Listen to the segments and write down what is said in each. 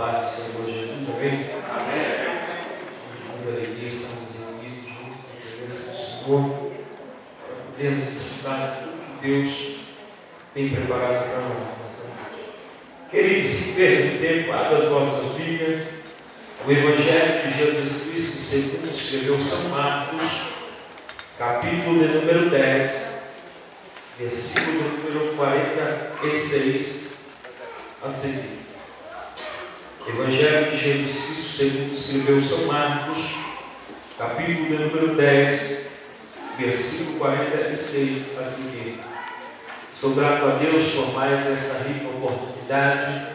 paz do Senhor Jesus, amém? Amém. Com alegria estamos reunidos juntos na presença do Senhor, para podermos estudar o que Deus tem preparado para nós nessa noite. Queridos, se perder tempo, abra as vossas Bíblias, o Evangelho de Jesus Cristo, segundo escreveu São Marcos, capítulo de número 10, versículo número 46 a seguir. Evangelho de Jesus Cristo, segundo escreveu São Marcos, capítulo de número 10, versículo 46 a seguir. Sou grato a Deus por mais essa rica oportunidade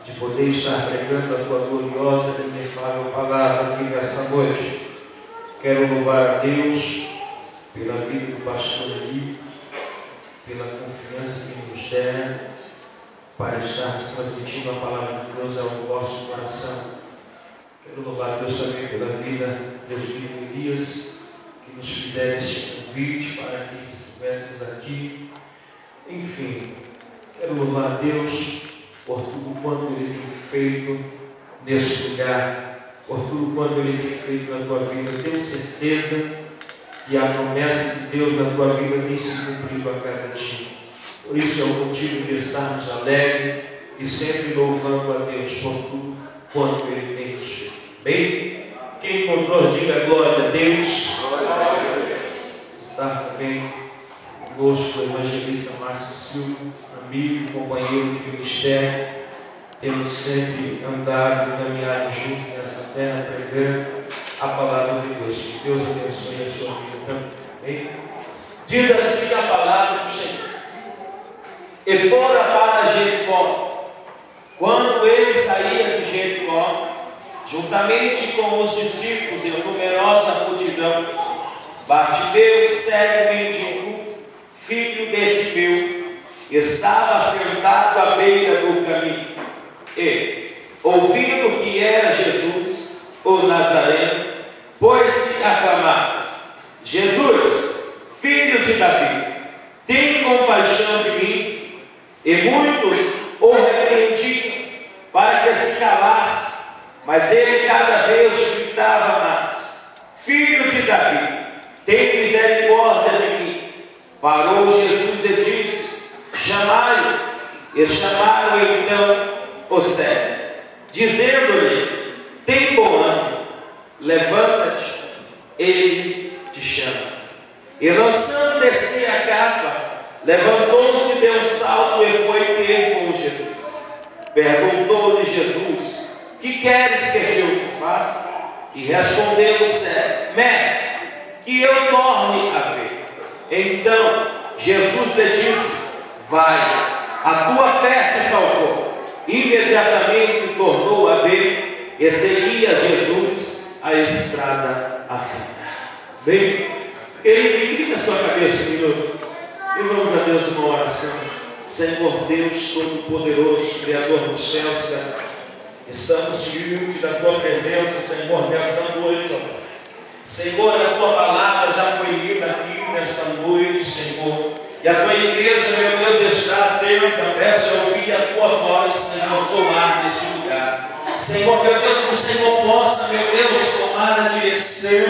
de poder estar pregando a tua gloriosa e inefável palavra aqui nessa noite. Quero louvar a Deus pela vida do pastor Eli, pela confiança que nos deram para estarmos transmitindo a palavra de Deus ao vosso coração. Quero louvar a Deus também pela vida de Eusébio Elias, que nos fizeram este convite para que estivéssemos aqui. Enfim, quero louvar a Deus por tudo quanto Ele tem feito neste lugar, por tudo quanto Ele tem feito na tua vida. Eu tenho certeza que a promessa de Deus na tua vida tem se cumprido a cada dia. Por isso é o motivo de estarmos alegres e sempre louvando a Deus por tudo quanto Ele tem nos feito. Bem? Quem encontrou, diga glória a Deus. Está também conosco o evangelista Márcio Silva, amigo, companheiro de ministério. Temos sempre andado e caminhado juntos nessa terra, pregando a palavra de Deus. Que Deus abençoe a sua vida também. Bem? Diz assim a palavra do Senhor. E fora para Jericó. Quando ele saía de Jericó, juntamente com os discípulos e a numerosa multidão, Bartimeu, cego mendigo, filho de Timeu, estava sentado à beira do caminho. E, ouvindo que era Jesus, o Nazareno, pôs-se a clamar: Jesus, filho de Davi, tem compaixão de mim. E muitos o repreendiam para que se calasse, mas ele cada vez gritava mais: Filho de Davi, tem misericórdia de mim. Parou Jesus e disse: Chamai-o. E chamaram então o cego, dizendo-lhe: Tem bom ânimo, levanta-te, ele te chama. E lançando de si a capa, levantou-se, deu um salto e foi ter com Jesus. Perguntou-lhe Jesus: Que queres que eu te faça? E respondeu o cego: Mestre, que eu torne a ver. Então Jesus lhe disse: Vai, a tua fé te salvou. Imediatamente tornou a ver e seguia Jesus a estrada afora. Bem, querido, inclina a sua cabeça um minuto. E vamos a Deus numa oração. Senhor Deus Todo-Poderoso, Criador dos céus e da terra, estamos diante da tua presença, Senhor, nessa noite. Senhor, a tua palavra já foi lida aqui nesta noite, Senhor. E a tua igreja, meu Deus, está atenta, preste a ouvir a tua voz, Senhor, soar neste lugar. Senhor, meu Deus, que o Senhor possa, meu Deus, tomar a direção,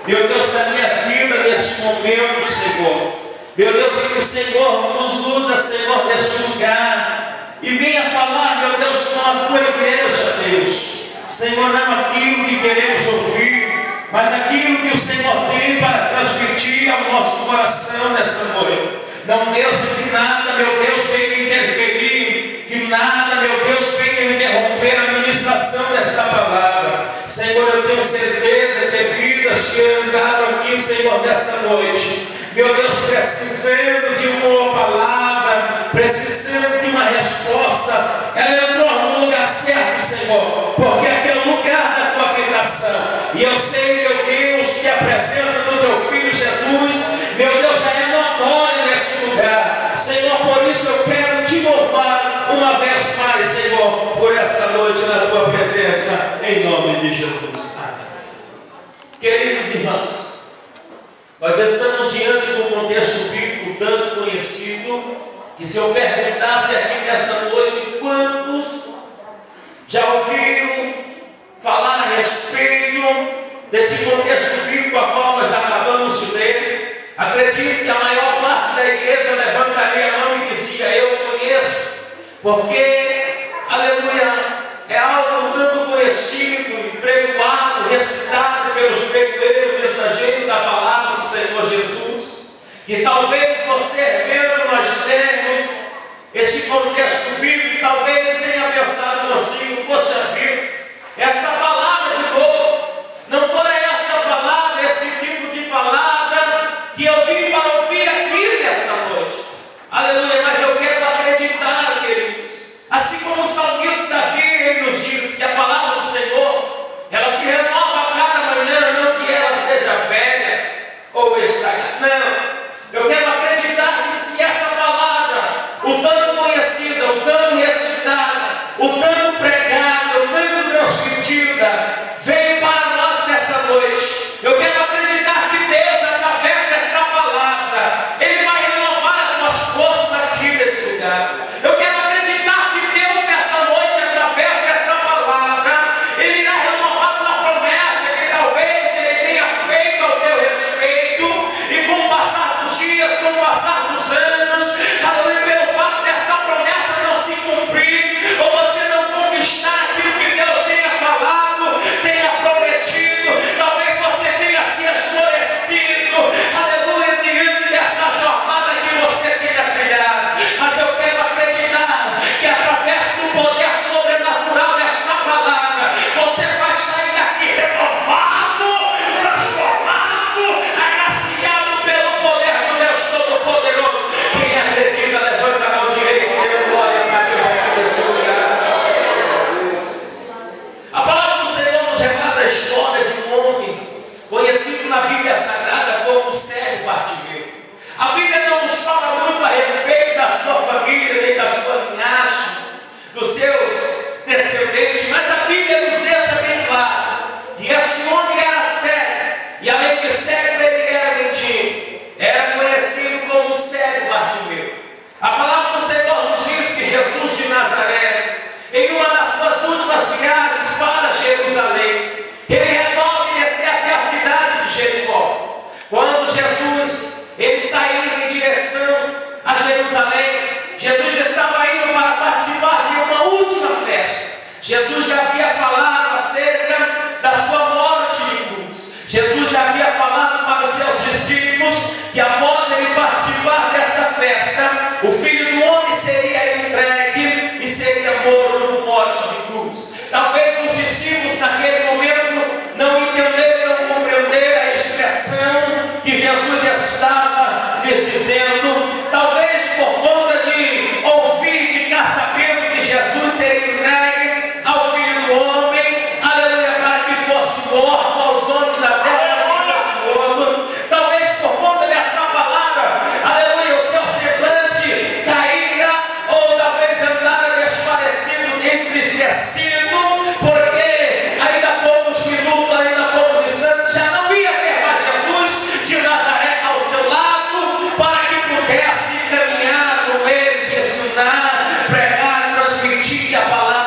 meu Deus, da minha vida neste momento, Senhor. Meu Deus, que o Senhor nos usa, Senhor, neste lugar e venha falar, meu Deus, com a tua igreja, Deus. Senhor, não aquilo que queremos ouvir, mas aquilo que o Senhor tem para transmitir ao nosso coração nessa noite. Não, Deus, que nada, meu Deus, venha interferir, que nada, meu Deus, venha interromper a ministração desta palavra. Senhor, eu tenho certeza que vidas que entraram aqui, Senhor, nesta noite, meu Deus, precisando de uma palavra, precisando de uma resposta, ela entrou no lugar certo, Senhor, porque aquele é o lugar da tua habitação. E eu sei, meu Deus, que a presença do teu Filho Jesus, meu Deus, já é notória nesse lugar. Senhor, por isso eu quero te louvar uma vez mais, Senhor, por esta noite na tua presença, em nome de Jesus. Amém. Queridos irmãos, nós estamos diante de um contexto bíblico tanto conhecido, que se eu perguntasse aqui nessa noite, quantos já ouviram porque, aleluia, é algo tanto conhecido e pregoado, recitado pelos pregoeiros, mensageiros da palavra do Senhor Jesus, que talvez você vendo nós temos esse contexto bíblico, talvez tenha pensado assim: poxa vida, essa palavra de novo, não foi essa palavra, esse tipo de palavra que eu vim para ouvir aqui nessa noite. Aleluia, mas eu quero acreditar, queridos. Assim como o salmista Davi, ele nos diz que a palavra do Senhor, ela se renova a cada manhã, não que ela seja velha ou estragada. Não, eu quero acreditar que se essa palavra, o tanto conhecida, o tanto recitada, o tanto pregada, o tanto transmitida, veio para nós nessa noite, eu quero acreditar que Deus, através dessa palavra, Ele vai renovar as nossas forças aqui nesse lugar. Eu quero acreditar que Deus, nessa noite, através dessa palavra, Ele irá renovar uma promessa que talvez Ele tenha feito ao teu respeito, e com o passar dos dias, com o passar dos anos, aleluia, pelo fato dessa promessa não se cumprir, ou você não conquistar aquilo que Deus tenha falado, tenha prometido, talvez você tenha se esclarecido, aleluia, diante dessa jornada que você tenha trilhado. Mas eu quero acreditar que através do poder sobrenatural dessa palavra, você vai sair daqui renovado, transformado, agraciado pelo poder do Deus Todo-Poderoso. Quem acredita, levanta a mão direita e dê glória para Deus aqui nesse lugar. A palavra do Senhor nos relata a história de um homem conhecido na Bíblia Sagrada como cego Bartimeu. A Bíblia não nos fala muito a respeito da sua família, nem da sua linhagem, dos seus descendentes, mas a Bíblia nos deixa bem claro que esse homem era cego, e além de cego, ele era mendigo, era conhecido como cego Bartimeu. A palavra do Senhor nos diz que Jesus de Nazaré, em uma das suas últimas viagens para Jerusalém, ele resolve descer até a cidade de Jericó. Quando Jesus, ele está indo em direção a Jerusalém, Jesus estava indo para participar de uma última festa. Jesus já havia falado acerca da sua morte de cruz. Jesus já havia falado para os seus discípulos que após ele participar dessa festa, o Filho do Homem seria entregue e seria morto por morte de cruz. Talvez os discípulos naquele momento não entenderam, não compreenderam a expressão que Jesus estava lhe dizendo. Talvez por conta de ouvir e ficar sabendo que Jesus seria entregue ao Filho do Homem, aleluia, para que fosse morto, aos homens da terra para que fosse morto. Talvez por conta dessa palavra, aleluia, o seu semblante caíra, ou talvez andara desfalecido, entristecido, porque ainda poucos minutos, ainda poucos instantes, já não ia ter mais Jesus de Nazaré ao seu lado, para que pudesse caminhar com eles, ensinar, pregar, transmitir a palavra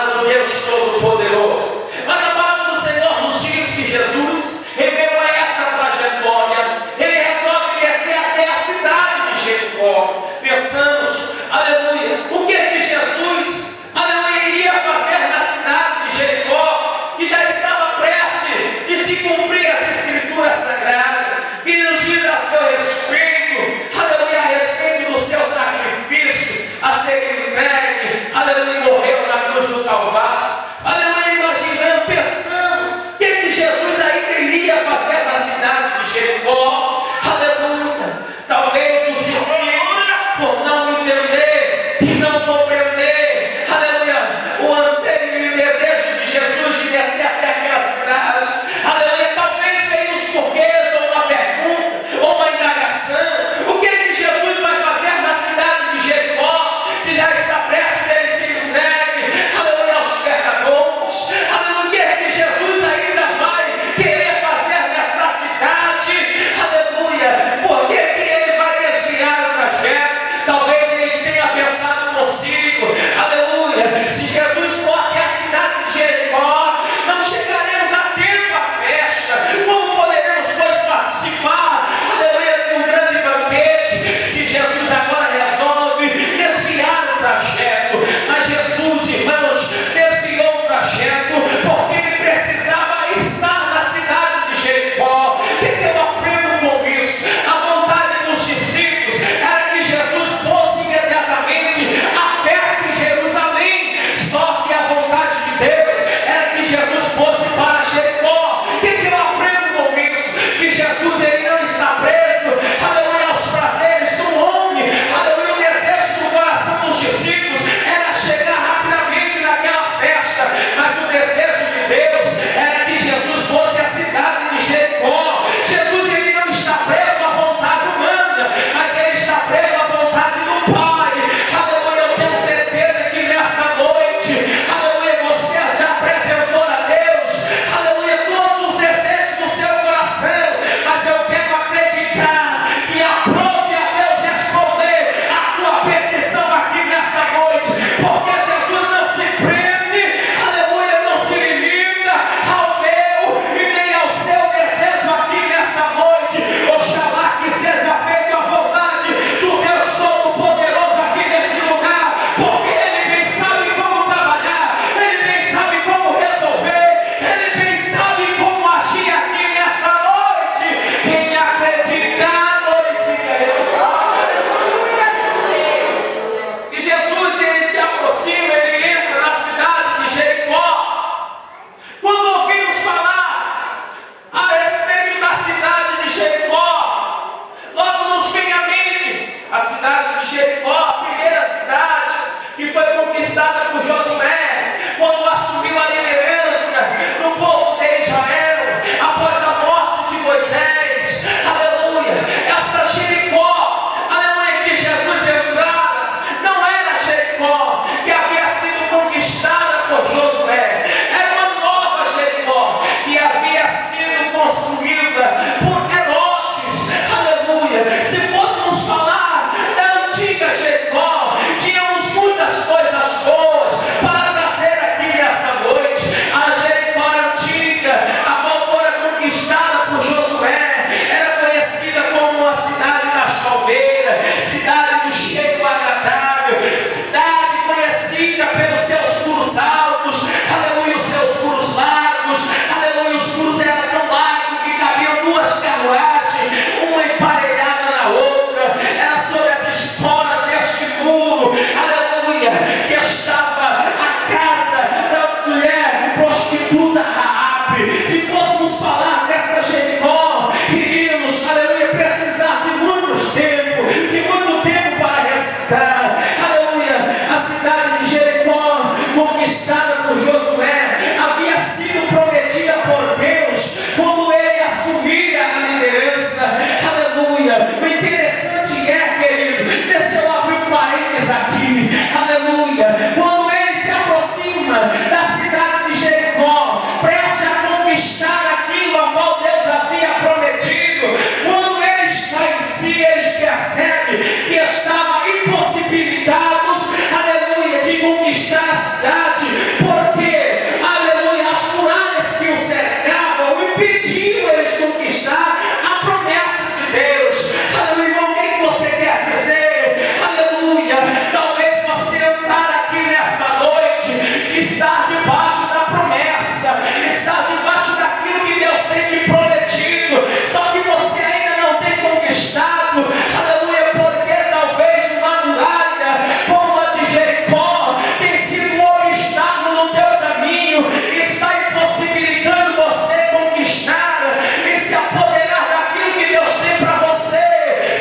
conquistada por Josué havia sido prometida por Deus quando ele assumira a liderança. Aleluia. O interessante é, querido, deixa eu abrir um parênteses aqui. Aleluia. Quando ele se aproxima da cidade de Jericó, prestes a conquistar aquilo a qual Deus havia prometido, quando ele está em si, eles percebem que estavam impossibilitados, aleluia, de conquistar a cidade, porque, aleluia, as muralhas que o cercavam impediam eles conquistar a promessa de Deus. Aleluia. O que você quer dizer? Aleluia. Talvez você entrar aqui nessa noite e estar debaixo da promessa, estar debaixo daquilo que Deus tem te prometido, só que você ainda não tem conquistado. Aleluia. Porque talvez uma muralha como a de Jericó tem sido um obstáculo no teu caminho, está impossibilitando você conquistar e se apoderar daquilo que Deus tem para você.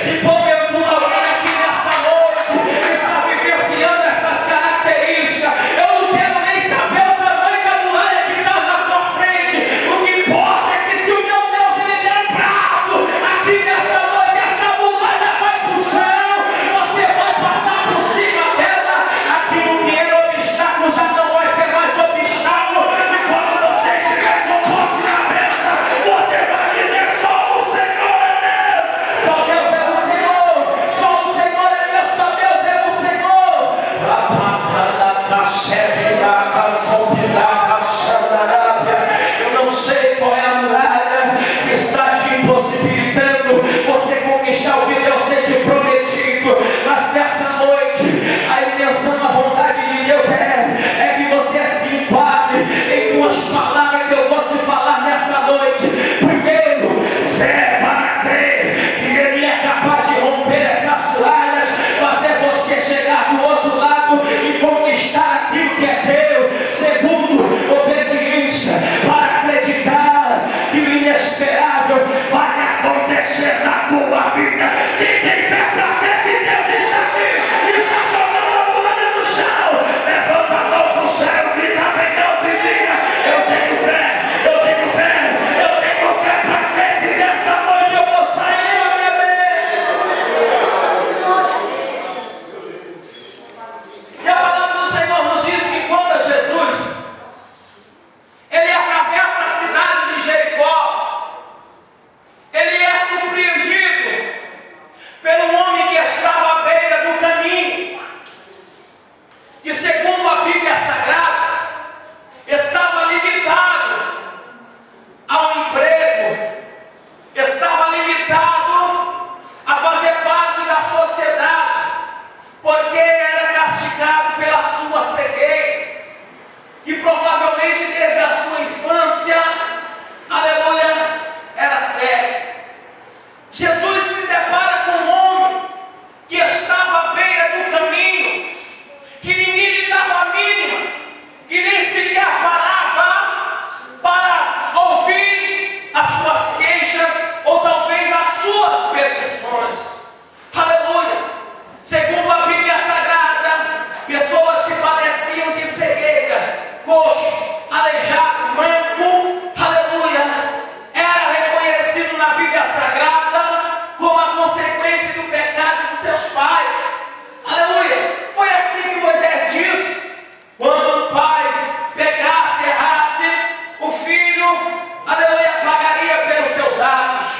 Se porventura alguém aqui nessa noite está vivenciando essas características, eu não quero nem saber o tamanho da muralha que está na tua frente. O que importa é que se o meu Deus ele der bravo aqui nessa noite, essa muralha vai para o chão, você vai passar por cima dela. Aquilo que era obstáculo já não vai ser mais obstáculo, e quando você estiver com posse na mesa, você vai dizer: só o Senhor é Deus, só Deus é o Senhor, só o Senhor é Deus, só Deus é o Senhor. Eu não sei qual é a muralha que está te impossibilitando você conquistar o que Deus tem te prometido, mas nessa noite a intenção, a vontade de Deus é que você se enquadre em duas palavras que eu vou te falar nessa noite. Primeiro, fé para crer que Ele é capaz de romper essas muralhas, fazer você chegar do outro lado e conquistar aquilo que é teu. Segundo, obediência para acreditar que o inesperável vai acontecer na tua vida. Quem tem fé para crer que Deus está aqui, está jogando a muralha no chão, levanta a mão para o céu, grita bem alto e diga: eu tenho fé, eu tenho fé, eu tenho fé para crer que nesta noite eu vou sair com a minha bênção. E a palavra do Senhor nos diz que quando Jesus ele atravessa a cidade de Jericó, ele é surpreendido pelo homem que estava à beira do caminho, que segundo a Bíblia Sagrada estava limitado ao emprego, estava limitado a fazer parte da sociedade, porque era castigado pela sua cegueira, que provavelmente desde a sua infância, aleluia, era cego. Jesus se depara com um homem que estava à beira do caminho, que ninguém lhe dava a mínima, que nem sequer parava para ouvir as suas queixas ou talvez as suas petições. Aleluia. Segundo a Bíblia Sagrada, pessoas que padeciam de cegueira, coxo, aleijado, manco, aleluia, era reconhecido na Bíblia Sagrada como a consequência do pecado dos seus pais. Aleluia. Foi assim que Moisés disse: quando o pai pecasse, errasse, o filho, aleluia, pagaria pelos seus atos.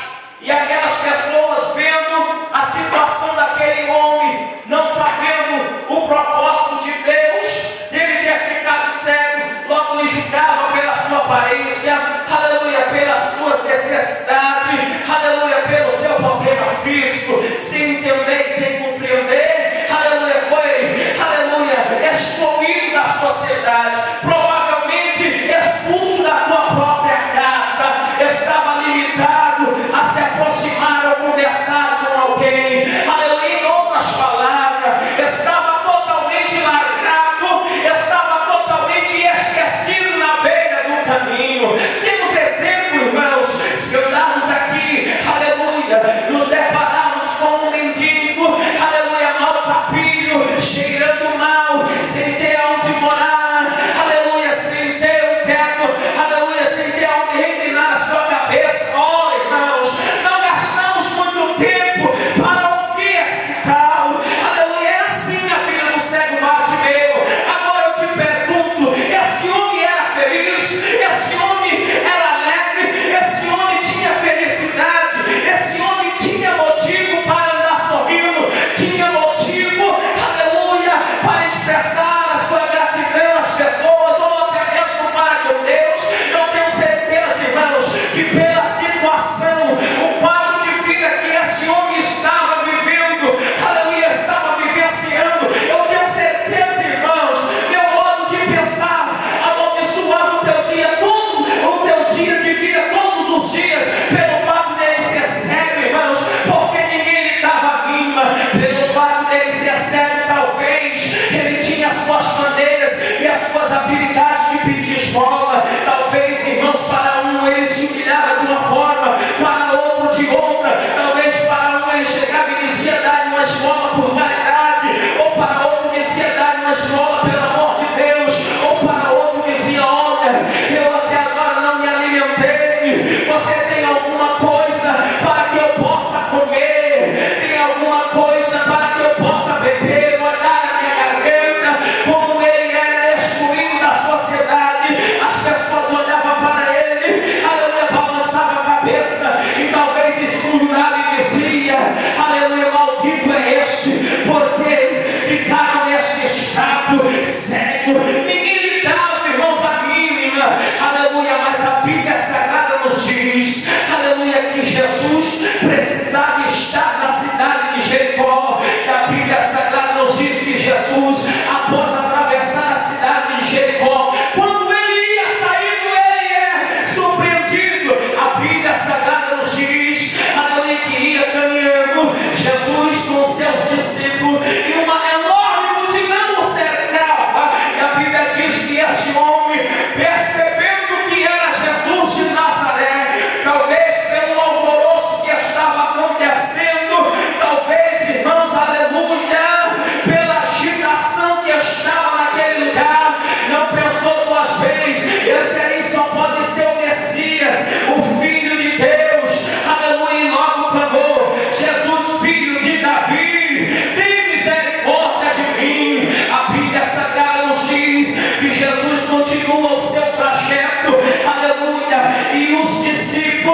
E aquelas pessoas vendo a situação daquele homem, não sabendo o propósito de Deus, dele ter ficado cego, logo lhe julgava pela sua aparência, aleluia, pelas suas necessidades, aleluia, pelo seu problema físico, sem entender e sem compreender, aleluia, foi, aleluia, excluído da sociedade, provavelmente expulso da tua própria casa, estava limitado a se aproximar ou conversar com alguém, aleluia, em outras palavras, estava totalmente largado, estava totalmente esquecido na beira do caminho. Temos exemplo, irmãos, se andarmos aqui, aleluia, nos depararmos com um mendigo, aleluia, maltrapilho, cheirando mal, sem ter onde morar,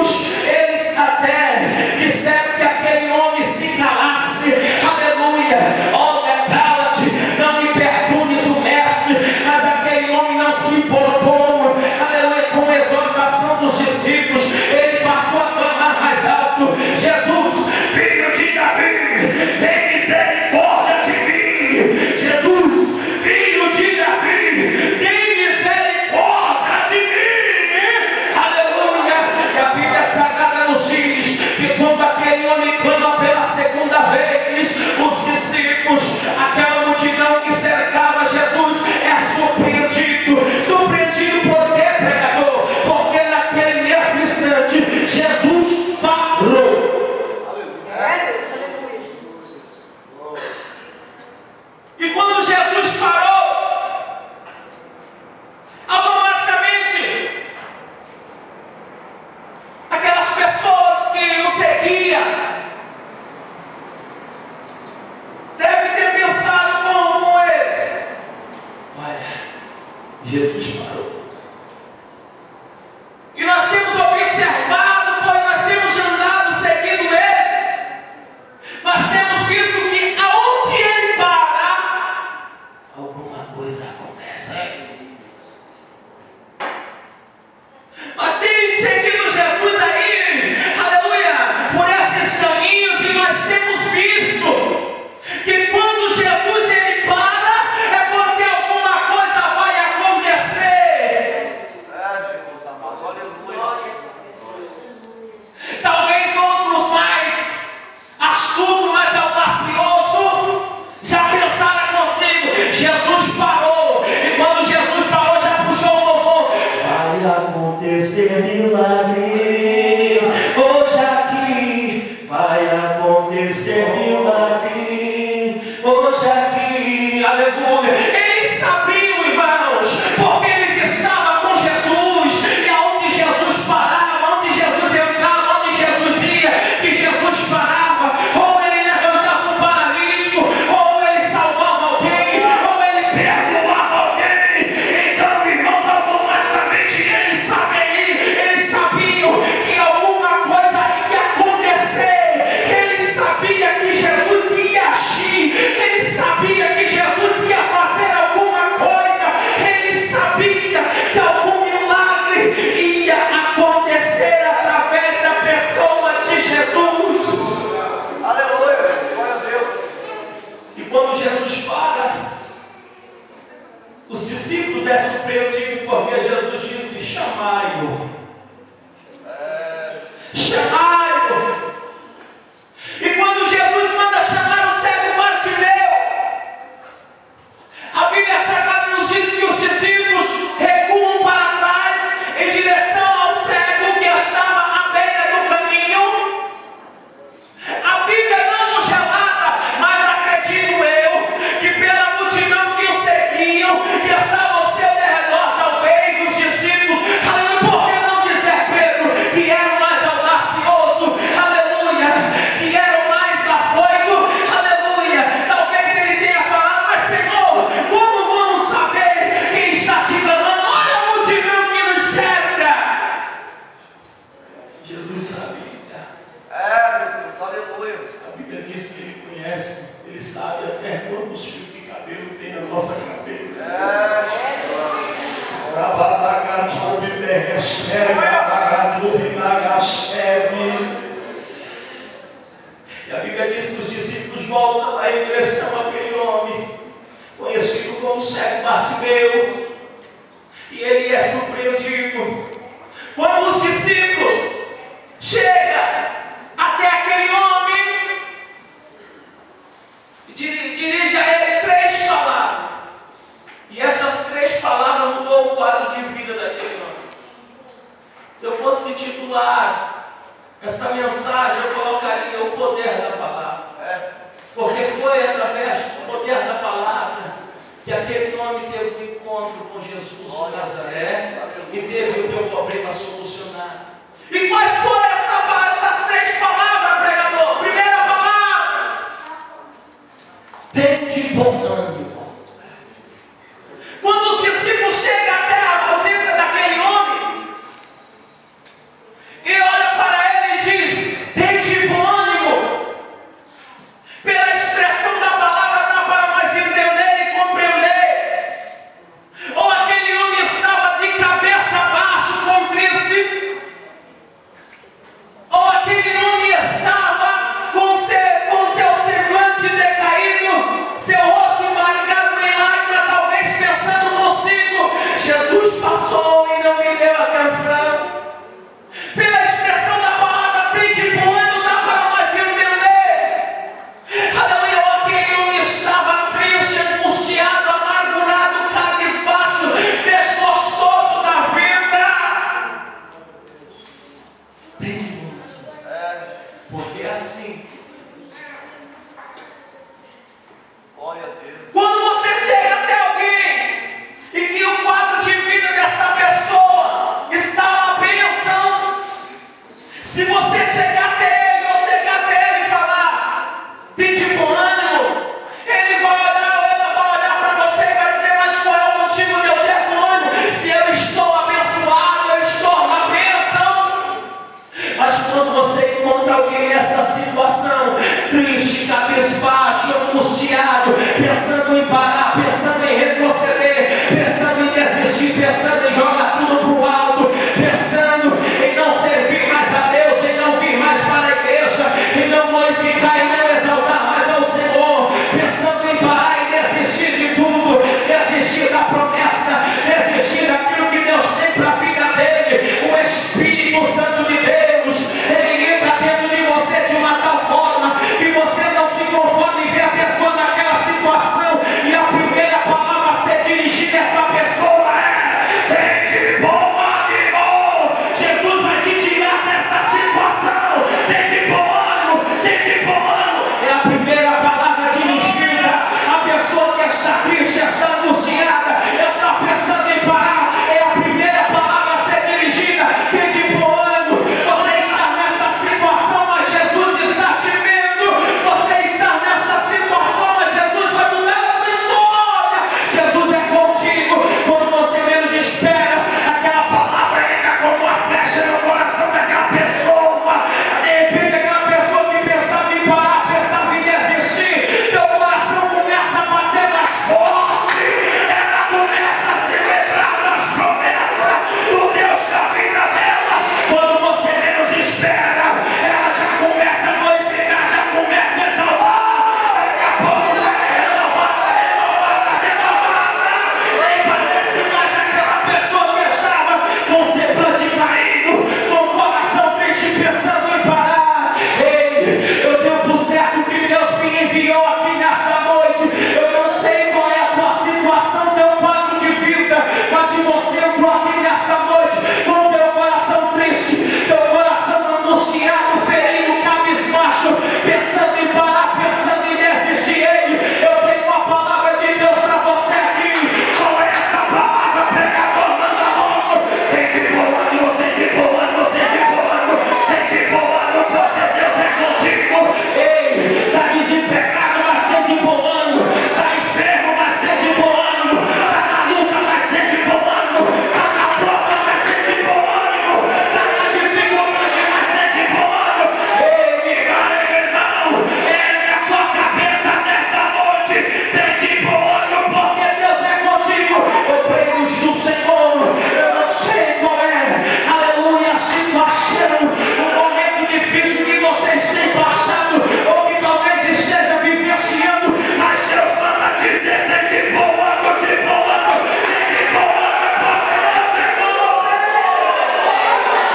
discípulos, eles até disseram que aquele homem se calasse. Aleluia. Olha, cala-te, não me perturbes o mestre. Mas aquele homem não se importou. Aleluia. Com a exortação dos discípulos, ele passou a clamar mais alto: Jesus, filho de Davi, tem misericórdia de mim. Jesus, filho de Davi, tem misericórdia de mim. Aleluia. E a Bíblia Sagrada nos diz que quando aquele homem clama pela segunda vez, os discípulos, aquela multidão que cercava Jesus, é surpreendido. Surpreendido por quê, pregador? Porque naquele mesmo instante Jesus parou. E quando Jesus parou, automaticamente aquelas pessoas que o seguiam devem ter pensado como eles: olha, Jesus parou. E nós temos observado, pois nós temos andado seguindo ele, nós temos visto que aonde ele para, alguma coisa acontece. Nós temos seguido Jesus aí, aleluia, por esses caminhos, e nós temos visto que quando Jesus ele para, é porque alguma coisa vai acontecer. Jesus amado, aleluia. Talvez outros mais astutos, mais audaciosos, já pensaram consigo: Jesus parou. E quando Jesus parou, já puxou o louvor: vai acontecer milagre hoje aqui, vai acontecer milagre hoje aqui. Aleluia. Eles sabiam, irmãos, porque eles estavam com Jesus, e aonde Jesus parava, onde Jesus entrava, onde Jesus ia, que Jesus parava, ou ele levantava um paralítico, ou ele salvava alguém, ou ele perdoava alguém. Então, irmãos, automaticamente eles sabiam que alguma coisa ia acontecer. Eles sabiam que Jesus ia agir, eles sabiam que Jesus ia fazer alguma coisa, eles sabiam que algum milagre ia acontecer através da pessoa de Jesus. Aleluia, glória a Deus. E quando Jesus para, os discípulos é surpreendido porque Jesus disse: chamai-o. Chamai-o. E quando Jesus manda chamar o cego Bartimeu, a Bíblia Sagrada nos diz que os discípulos recuam para trás em direção ao cego que estava à beira do caminho. A Bíblia não nos relata, mas acredito eu que pela multidão que o seguiam, que estava ao seu derredor, talvez os discípulos, aleluia, por que não dizer Pedro, que era o mais audacioso, aleluia, que era o mais afoito, aleluia, talvez ele tenha falado: mas Senhor, como vamos saber quem está te clamando? Olha a multidão que nos cerca. Jesus sabia. Meu Deus, aleluia. A Bíblia diz que ele conhece, ele sabe até quantos fios de cabelo tem na nossa cabeça. E a Bíblia diz que os discípulos voltam lá em direção àquele homem, conhecido como cego Bartimeu, e ele é surpreendido. Quando os discípulos chegam até aquele homem, dirige a ele 3 palavras. E essas 3 palavras mudou o quadro de vida daquele homem. Se eu fosse titular essa mensagem, eu colocaria o poder da palavra. Porque foi através do poder da palavra que aquele homem teve um encontro com Jesus de Nazaré e teve o teu problema solucionado. E quais foram essas 3 palavras, pregador? Primeira palavra: tende bom ânimo. Quando os discípulos chegam até a ausência daquele homem, e olha pensando em jogar tudo para o alto, pensando em não servir mais a Deus, em não vir mais para a igreja, em não glorificar e não exaltar mais ao Senhor, pensando em parar e desistir de tudo, desistir da promessa, desistir daquilo que Deus tem para a vida dele. O Espírito Santo de Deus, ele entra dentro de você de uma tal forma que você não se conforme em ver a pessoa naquela situação e a primeira palavra a ser dirigida a essa pessoa é: tem de bom ânimo, Jesus vai te tirar dessa situação, tem de bom ânimo, tem de bom ânimo. É a primeira palavra dirigida à pessoa que está triste, está angustiada, está pensando em parar. É a primeira palavra a ser dirigida: tem de bom ânimo. Você está nessa situação, mas Jesus está te vendo. Você está nessa situação, mas Jesus vai mudar a tua história. Jesus é contigo. Quando você menos espera, aquela palavra entra como uma flecha no coração daquela pessoa. De repente, aquela pessoa que pensava em parar, pensava em desistir, teu coração começa a bater mais forte. Ela começa a se lembrar das promessas do Deus da vida dela. Quando você menos espera, ela já começa a glorificar, já começa a exaltar. Daqui a pouco já é renovada. Nem parece mais aquela pessoa que estava com o semblante caído, com o coração triste, pensando em parar. Ei, eu tenho por certo que Deus me enviou aqui nessa noite. Eu não sei qual é a tua situação, teu quadro de vida, mas se você entrou aqui nessa noite com teu coração triste, teu coração angustiado, ferido, cabisbaixo, pensando em parar, pensando em desistir, eu tenho uma palavra de Deus para você aqui. Qual é essa palavra? Pregador, manda logo. Tem de bom ânimo, tem de bom ânimo, tem de bom ânimo, tem de bom ânimo, porque Deus é contigo. Ei, está desempregado, mas tem de bom ânimo. Está enfermo, mas tem de bom ânimo. Está na luta, mas tem de bom ânimo. Está na prova, mas tem de bom ânimo. Está na dificuldade, mas tem de bom ânimo. Ei, meu irmão, ergue a tua cabeça nessa noite. Tem de bom ânimo, porque Deus é contigo. Eu creio no Senhor. Eu não sei qual é, aleluia, a situação, o momento difícil que vocês têm passado, ou que talvez esteja vivenciando, mas Deus manda dizer: tem de bom ânimo, de bom ânimo, tem de bom ânimo, porque Deus é com você.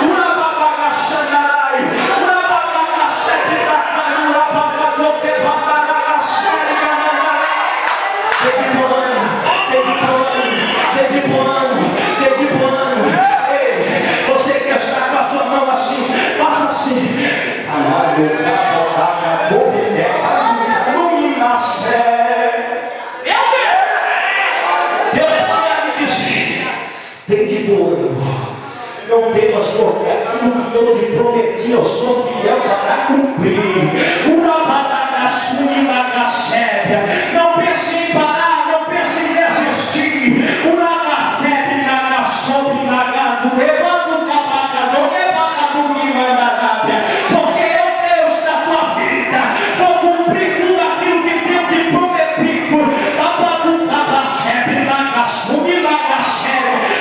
Urabagaxanai, urabagaxepidacai, urabagacoquebadagaxariganai. Tem de bom ânimo, tem de bom ânimo, tem de bom ânimo, tem de bom ânimo. Ei, você que está com a sua mão assim, faça assim. Deus vai me dizer: tem de bom ânimo. Não temas, porque aquilo que eu te prometi, eu sou fiel para cumprir. Não pense em parar, não pense em desistir. Porque eu, Deus da tua vida, vou cumprir tudo aquilo que Deus te prometido.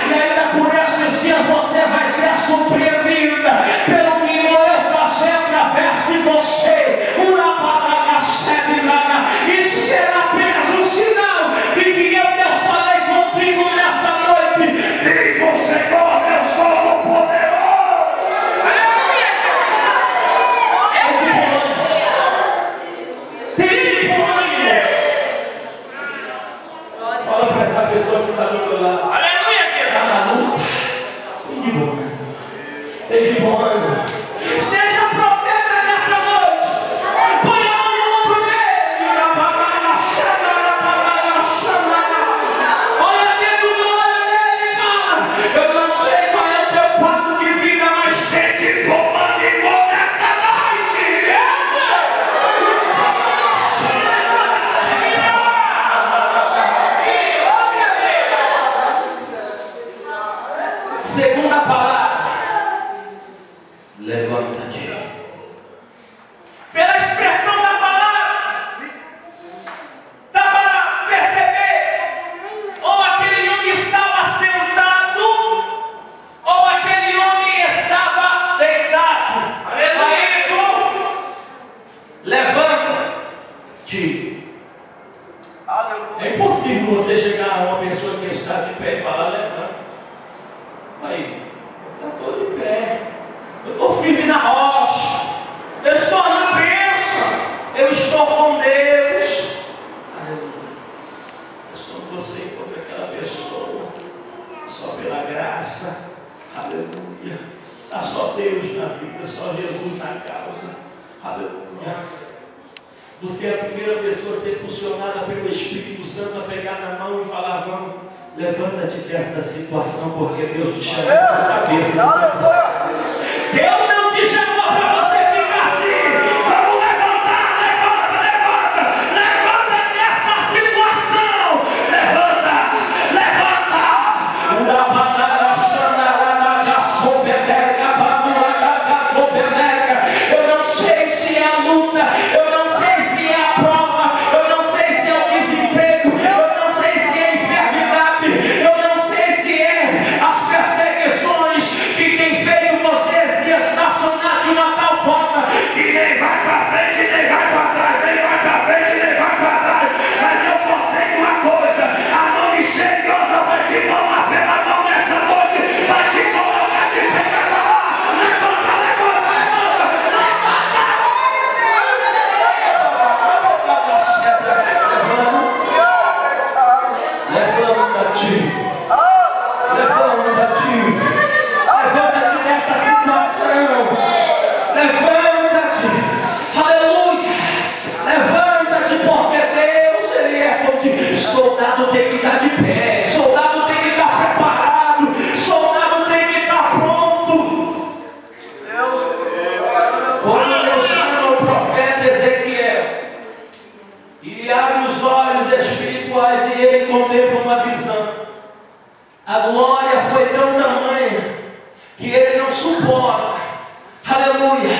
E ainda por esses dias você vai ser surpreendida pelo que eu vou fazer através de você. Isso será apenas um sinal de que eu, Deus, falei contigo nesta noite. Diz o Senhor, Deus Todo-Poderoso. Tem de bom ânimo. Fala para essa pessoa que está do teu lado. Aleluia, Está na luta. Tem de bom ânimo. Tem de bom ânimo. Seja profeta nessa noite. Põe a mão no ombro dele. Olha dentro do olho dele e fala: eu não sei qual é o teu quadro de vida, mas tem de bom ânimo nesta noite. Segunda palavra: levanta-te. Pela expressão da palavra, dá para perceber, ou aquele homem estava sentado Aí, eu estou de pé, eu estou firme na rocha, eu estou na bênção, eu estou com Deus. Aleluia. Eu estou com você enquanto aquela pessoa, só pela graça. Aleluia. Há só Deus na vida, só Jesus na causa. Aleluia. Você é a primeira pessoa a ser impulsionada pelo Espírito Santo a pegar na mão e falar: vamos, levanta-te desta situação, porque Deus te chamou para a cabeça. Deus não te chamou para você ficar assim. Vamos levantar, levanta desta situação. Levanta. Eu não sei se é a luta, eu não sei se é a prova, eu não sei se é o desemprego, eu não sei se é a enfermidade, eu não sei se é as perseguições que tem feito você se estacionar de uma tal forma que nem vai para frente, nem vai para trás, nem vai para frente, nem vai para trás. Mas eu só sei uma coisa: a mão misteriosa vai te tomar pela mão nessa noite, vai te colocar de pé. Levanta-te dessa situação, levanta-te, aleluia, levanta-te, porque Deus, Ele é forte. Soldado tem que estar de pé, soldado tem que estar preparado, soldado tem que estar pronto. Quando Deus chama o profeta Ezequiel e abre os olhos espirituais e ele contempla uma visão, a glória foi tão tamanha que ele não suporta, aleluia,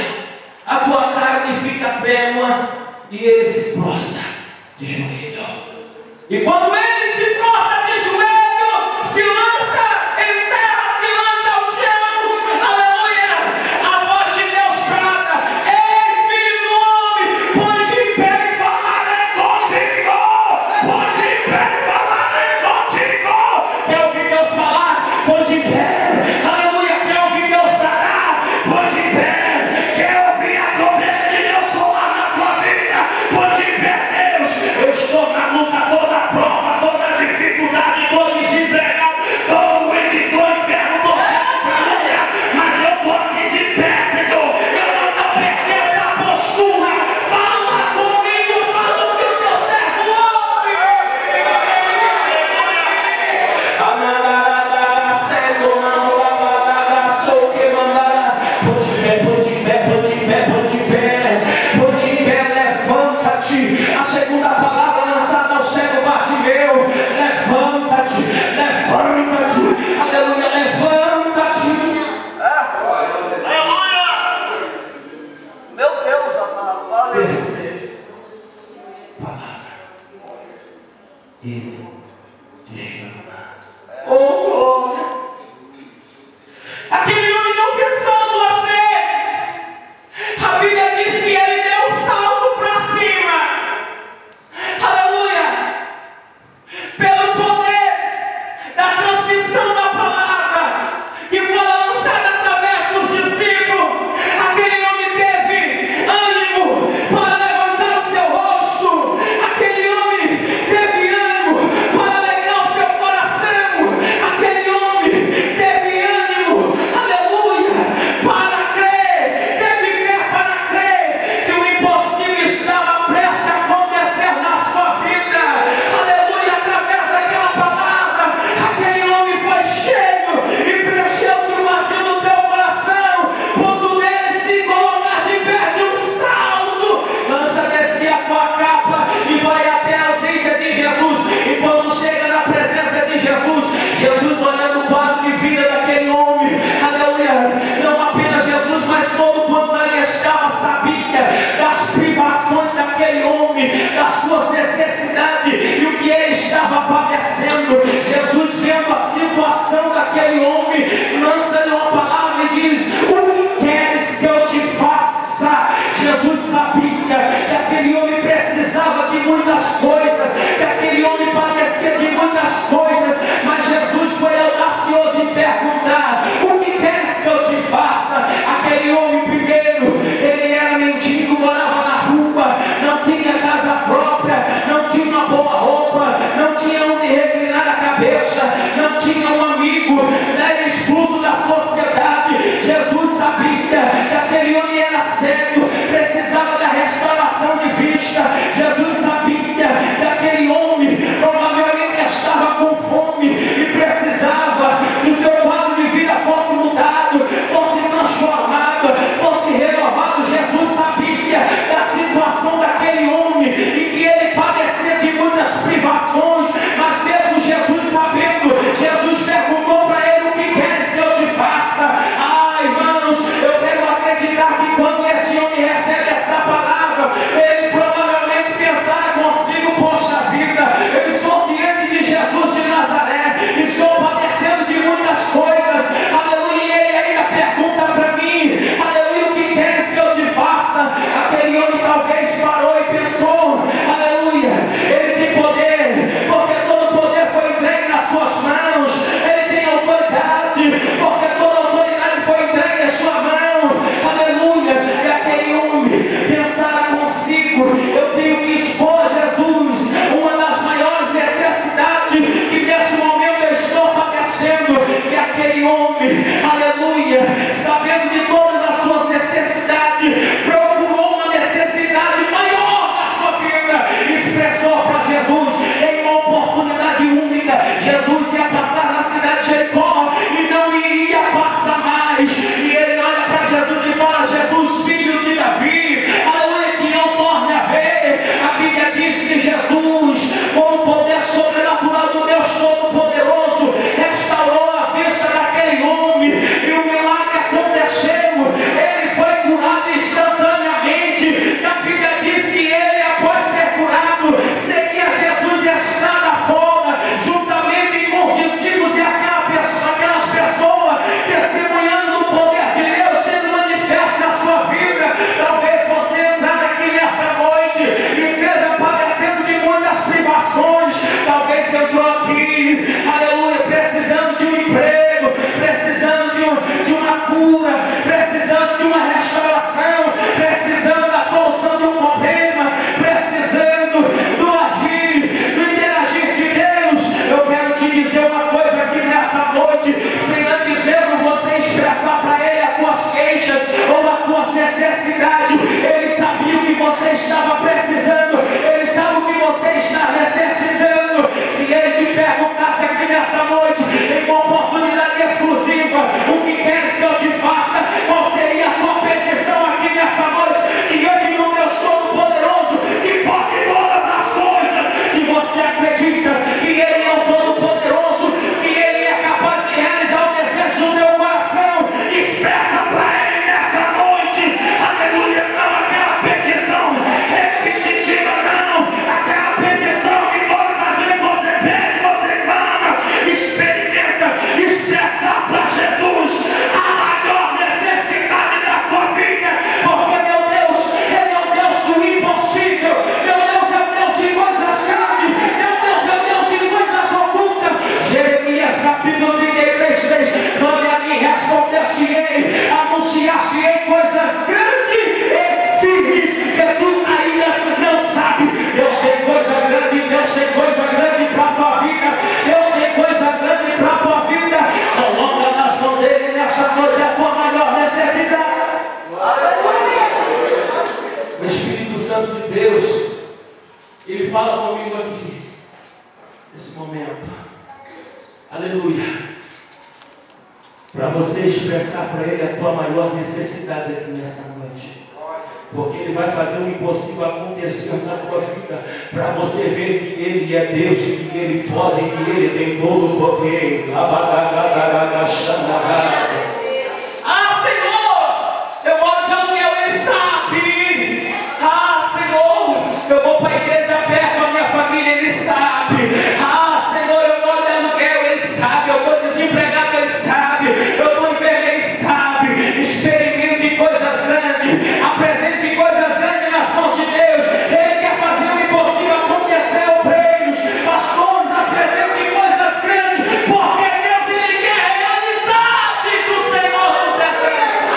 estudo da sociedade. Jesus sabia que aquele homem era cego, precisava da restauração de vista. Jesus sabia que aquele homem provavelmente estava com fome e precisava que o seu quadro de vida fosse mudado, fosse transformado, fosse renovado. Jesus sabia da situação daquele homem e que ele padecia de muitas privações, mas mesmo Jesus sabendo, Jesus perguntou para ele: o que queres que eu te faça? Ah, irmãos, eu quero acreditar que quando esse homem recebe essa palavra, ele provavelmente pensará consigo: poxa vida, eu estou diante de Jesus de Nazaré, estou padecendo de muitas coisas, aleluia, e ele ainda pergunta para mim, aleluia, o que queres que eu te faça? Aquele homem talvez parou e pensou: aleluia, ele tem poder, porque todo poder foi entregue nas suas mãos, ele tem autoridade, porque toda autoridade foi entregue em sua mão, aleluia. E aquele homem pensará consigo: eu tenho que expor a Jesus uma das maiores necessidades que nesse momento eu estou padecendo. E aquele homem, aleluia, sabendo de todas as suas necessidades, procurou uma necessidade maior na sua vida e expressou para Jesus em uma oportunidade única. Jesus ia passar na cidade de Jericó e não iria passar mais, e ele olha para Jesus e fala: Jesus, filho de Davi, aleluia, que eu torne a ver. A Bíblia diz que Jesus, com o poder sobrenatural do Deus Todo-Poderoso, restaurou a vista daquele homem e o milagre aconteceu. Ele foi curado instantaneamente. A Bíblia diz que ele, após ser curado, seguia Jesus de estrada fora, juntamente com os discípulos e aquelas pessoas testemunhando o poder de Deus sendo manifesto na sua vida. Talvez você entrar aqui nessa noite e esteja padecendo de muitas privações. Talvez entrou aqui, aleluia, precisando de um emprego, precisando de uma cura, precisando de uma restauração, precisando da solução de um problema, precisando do agir, do interagir de Deus. Eu quero te dizer uma coisa aqui nessa noite, sem antes mesmo você expressar para Ele as tuas queixas ou as tuas necessidades. Ele sabia o que você estava precisando, Ele sabe o que você está necessitando. Se Ele te perguntasse aqui nessa noite, em uma oportunidade exclusiva: o que queres que eu te faça? Qual seria a tua petição aqui nessa noite, diante do Deus Todo-Poderoso, que pode todas as coisas? Se você acredita que Ele é o Todo-Poderoso, que Ele é capaz de realizar o desejo do teu coração, expressa para Ele nessa noite, aleluia, não aquela petição repetitiva, não, aquela petição que todas as vezes você pede, você clama, experimenta expressar para Jesus a maior necessidade da tua vida, porque meu Deus, Ele é o Deus do impossível, meu Deus é o Deus de coisas grandes, meu Deus é o Deus de coisas ocultas. Jeremias capítulo 33:3: clame a mim, responder-te-ei, anunciar-te-ei coisas grandes e firmes que tu ainda não sabe. Deus tem coisa grande, Deus tem coisa grande para a tua vida, Deus tem coisa grande para a tua vida. Coloca nas mãos dele nessa noite a tua maior necessidade. O Espírito Santo de Deus, Ele fala comigo aqui nesse momento, aleluia, para você expressar para Ele a tua maior necessidade aqui nessa noite, porque Ele vai fazer o impossível acontecer na tua vida, para você ver que Ele é Deus, que Ele pode, que Ele tem todo o poder. Ah, Senhor, eu moro de aluguel, Ele sabe. Ah, Senhor, eu vou para a igreja perto, a minha família, Ele sabe. Ah, Senhor, eu moro de aluguel, Ele sabe. Eu estou desempregado, Ele sabe. Eu estou enfermo, Ele sabe. Experimente coisas grandes, apresente coisas grandes nas mãos de Deus. Ele quer fazer o impossível acontecer. Obreiros, pastores, apresente coisas grandes, porque Deus, Ele quer realizar, diz o Senhor dos Exércitos.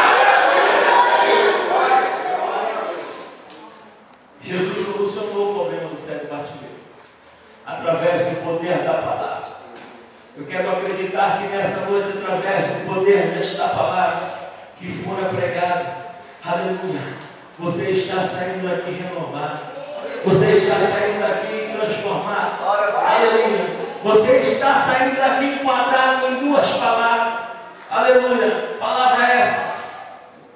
Jesus solucionou o problema do cego Bartimeu através do poder da palavra. Eu quero acreditar que nessa noite, através do poder desta palavra que fora pregada, aleluia, você está saindo daqui renovado, você está saindo daqui transformado, aleluia, você está saindo daqui enquadrado em duas palavras, aleluia, palavra essa,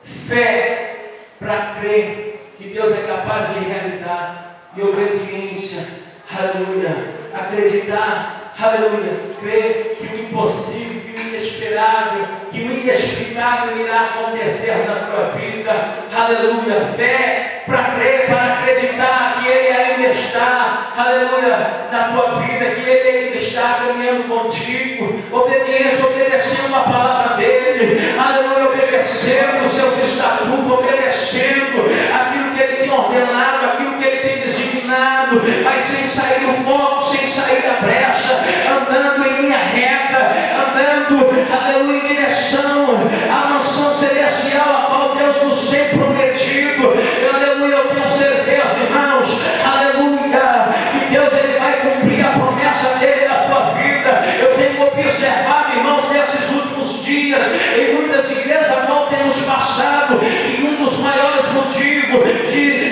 fé para crer que Deus é capaz de realizar, e obediência, aleluia, acreditar, aleluia, crer que o impossível, que o inesperável, que o inexplicável irá acontecer na tua vida, aleluia, fé para crer, para acreditar que Ele ainda está, aleluia, na tua vida, que Ele ainda está caminhando contigo, obediência, obedecendo a palavra dEle, aleluia, obedecendo os seus estatutos, obedecendo aquilo que Ele tem ordenado, aquilo que Ele tem designado, mas sem sair do foco, sem sair da brecha, andando em linha reta, andando, aleluia, em direção à mansão celestial, a qual Deus nos tem prometido, aleluia, eu tenho certeza, irmãos, aleluia, que Deus Ele vai cumprir a promessa dEle na tua vida. Eu tenho observado, irmãos, nesses últimos dias, em muitas igrejas a qual temos passado, e um dos maiores motivos de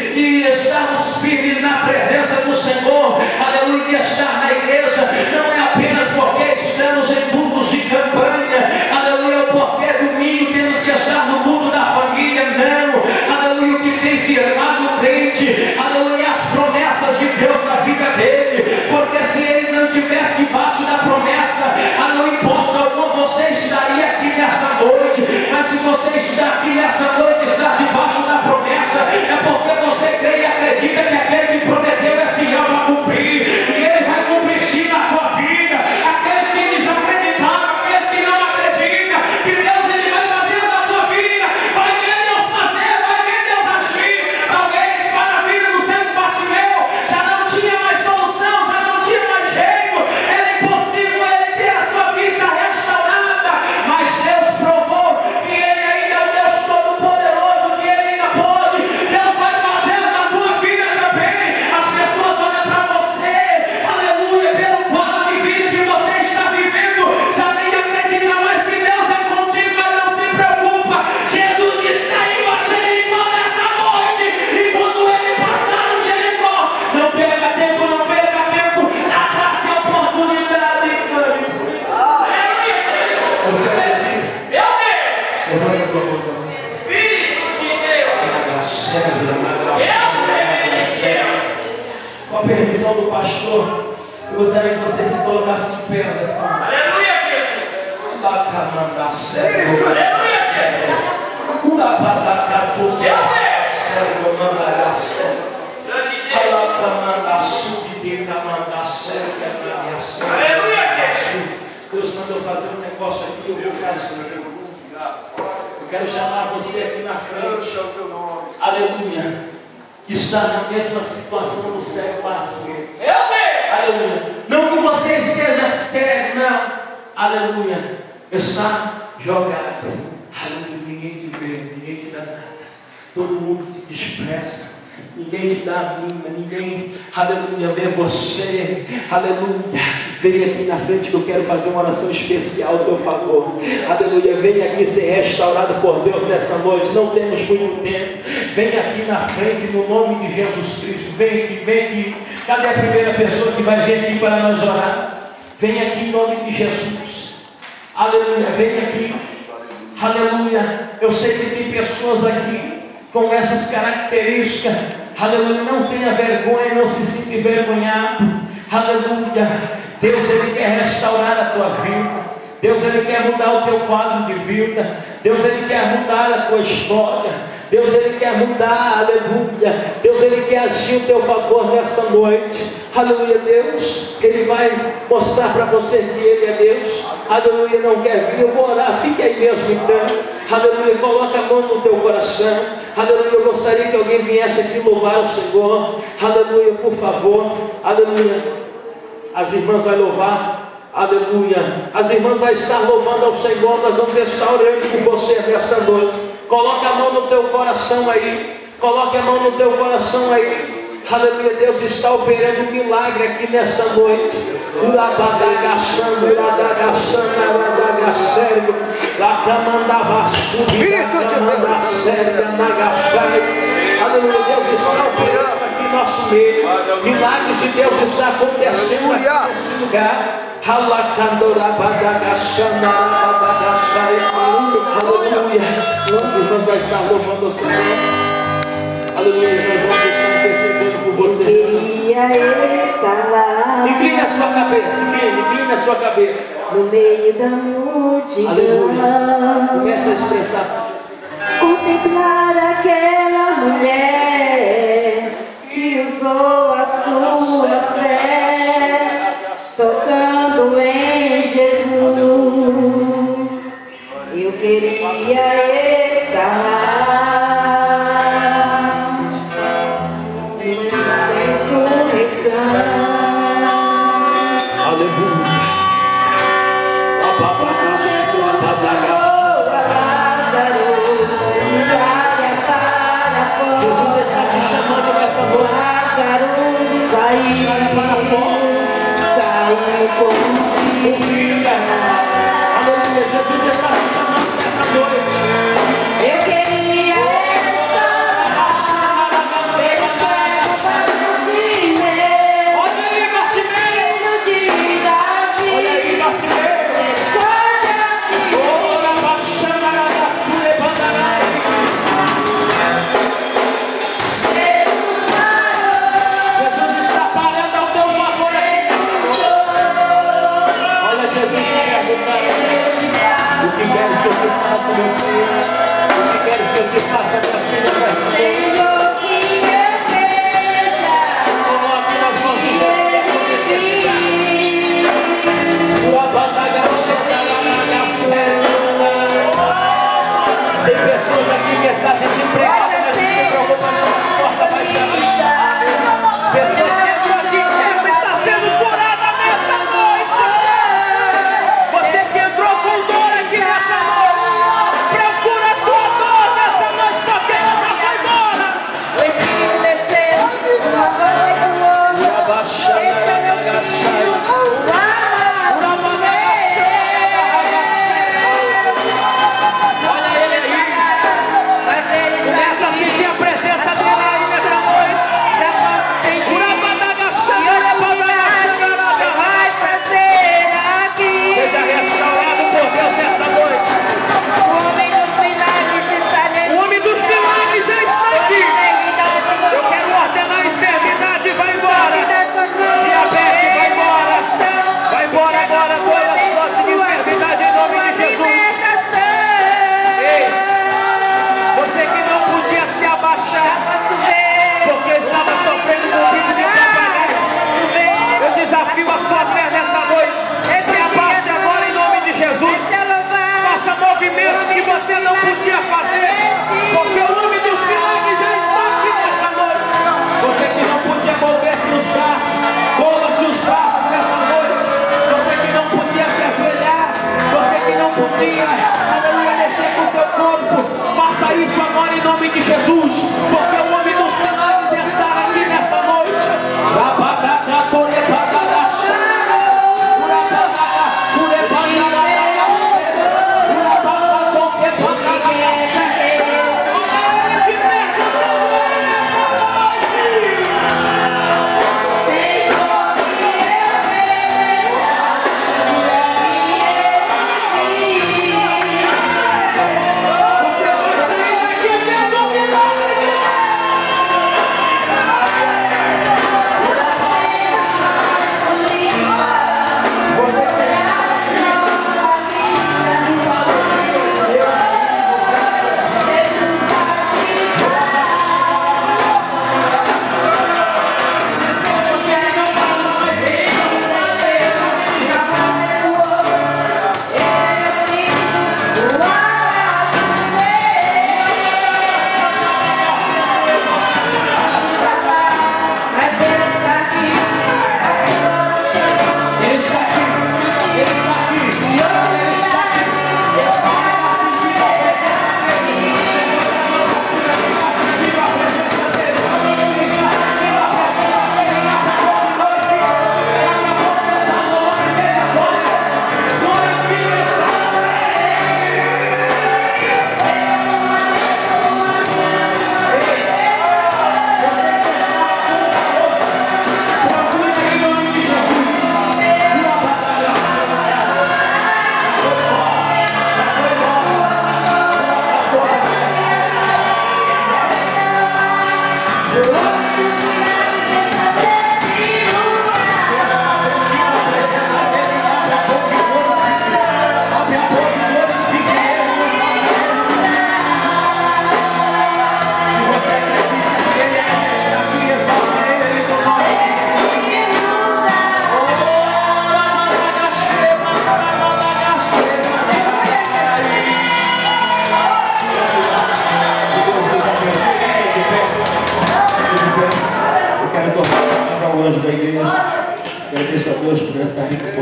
estarmos firmes na presença do Senhor, aleluia, de estar na igreja, não é apenas porque estamos em cultos de campanha, aleluia, porque domingo temos que estar no culto da família, não, aleluia, o que tem firmado o crente, aleluia, as promessas de Deus na vida dele, porque se ele não tivesse debaixo da promessa, aleluia, hipótese alguma, você estaria aqui nessa noite, mas se você está aqui nessa noite, está debaixo da promessa, é porque você crê e acredita que aquele que prometeu é fiel para cumprir, e ele vai cumprir sim na tua vida. Aqueles que desacreditaram, aqueles que não acreditam que Deus Ele vai fazer na tua vida, vai ver Deus fazer, vai ver Deus agir. Talvez para a vida do Santo Bartimeu já não tinha mais solução, já não tinha mais jeito, era impossível ele ter a sua vista restaurada, mas Deus provou que Ele ainda é o Deus Todo-Poderoso, que Ele ainda pode. Deus vai fazer na tua vida também. As pessoas olham para você, aleluia, pelo quadro de vida que você está vivendo, já nem acredita mais que Deus é contigo, mas não se preocupa, Jesus está indo a Jericó nessa noite, e quando Ele passar no Jericó, não perca tempo, não perca tempo, abrace a oportunidade, aleluia. Você acredita? Meu Deus! Levanta a tua boca. Espírito de Deus! Com a permissão do pastor, eu gostaria que você se colocasse de pé nessa manhã. Aleluia, Jesus! Aleluia, Jesus! Aleluia, Jesus! Deus mandou fazer um negócio aqui, eu vou fazer. Eu quero chamar você aqui na frente, aleluia, que está na mesma situação do cego Bartimeu. Aleluia. Não que você esteja cego, não. Aleluia. Está jogado. Aleluia. Ninguém te vê, ninguém te dá nada. Todo mundo te despreza. Ninguém te dá a mínima, ninguém, aleluia, vê você, aleluia, vem aqui na frente que eu quero fazer uma oração especial a teu favor, aleluia, vem aqui ser restaurado por Deus nessa noite, não temos muito tempo, vem aqui na frente no nome de Jesus Cristo, vem aqui, cadê a primeira pessoa que vai vir aqui para nós orar? Vem aqui em nome de Jesus, aleluia, vem aqui, aleluia, eu sei que tem pessoas aqui com essas características, aleluia, não tenha vergonha, não se sinta envergonhado, aleluia, Deus Ele quer restaurar a tua vida, Deus Ele quer mudar o teu quadro de vida, Deus Ele quer mudar a tua história, Deus Ele quer mudar, aleluia, Deus Ele quer agir em teu favor nesta noite, aleluia, Deus, Ele vai mostrar para você que Ele é Deus, aleluia, não quer vir, eu vou orar, fique aí mesmo então, aleluia, coloca a mão no teu coração, aleluia, eu gostaria que alguém viesse aqui louvar o Senhor, aleluia, por favor, aleluia, as irmãs vão louvar, aleluia, as irmãs vão estar louvando ao Senhor, nós vamos estar orando por você nesta noite, coloca a mão no teu coração aí, coloque a mão no teu coração aí, Aleluia, Deus está operando um milagre aqui nessa noite. Aleluia, Deus está operando aqui em nosso meio. Milagres de Deus está acontecendo aqui nesse lugar. Aleluia. Os irmãos vão estar louvando o Senhor. Aleluia, nós vamos estar intercedendo por vocês. Incline a sua cabeça, incline a sua cabeça. No meio da multidão. Aleluia. Começa a expressar. Contemplar aquela mulher que usou a sua fé, tocando em Jesus. Eu queria exalar a ressurreição. Aleluia. Jesus está te chamando nessa noite. Lázaro saiu para fora. Saiu com vida. Aleluia. Jesus está te chamando nessa noite. Eu queria Olha aí, Bartimeu. Olha aí, Bartimeu. O que queres que eu te faça, meu filho? O que queres que eu te faça, minha filha? Coloque nas mãos de Deus a acontecer. Tem pessoas aqui que estão desempregadas, mas não se preocupa, não, a porta vai se abrir. Pessoas que entram aqui enfermas estão sendo curadas nessa noite. Você que entrou com dor aqui nessa noite, procura a tua dor nessa noite, porque ela já foi embora. o Espírito desceu, uma voz do outro. Olha ele aí. Mas eles Começa a sentir a presença dele aí nessa noite. já posso sentir. Vai fazer aqui. Seja restaurado por Deus nessa noite. O homem dos milagres está nesse O homem dos milagres já está aqui. Eu quero ordenar a enfermidade, vai embora. Diabetes, vai embora. Vai embora agora toda a sorte de enfermidade em nome de Jesus. Ei, você que não podia se abaixar porque estava sofrendo com filho de papagaio, eu desafio a sua fé nessa noite. Se abaixe agora em nome de Jesus. Faça movimentos que você não podia fazer, porque o nome dos milagres já está aqui nessa noite. Você que não podia mover-se os braços, mova-se os braços nessa noite. Você que não podia se ajoelhar, você que não podia, aleluia, mexer com o seu corpo, faça isso agora em nome de Jesus, porque o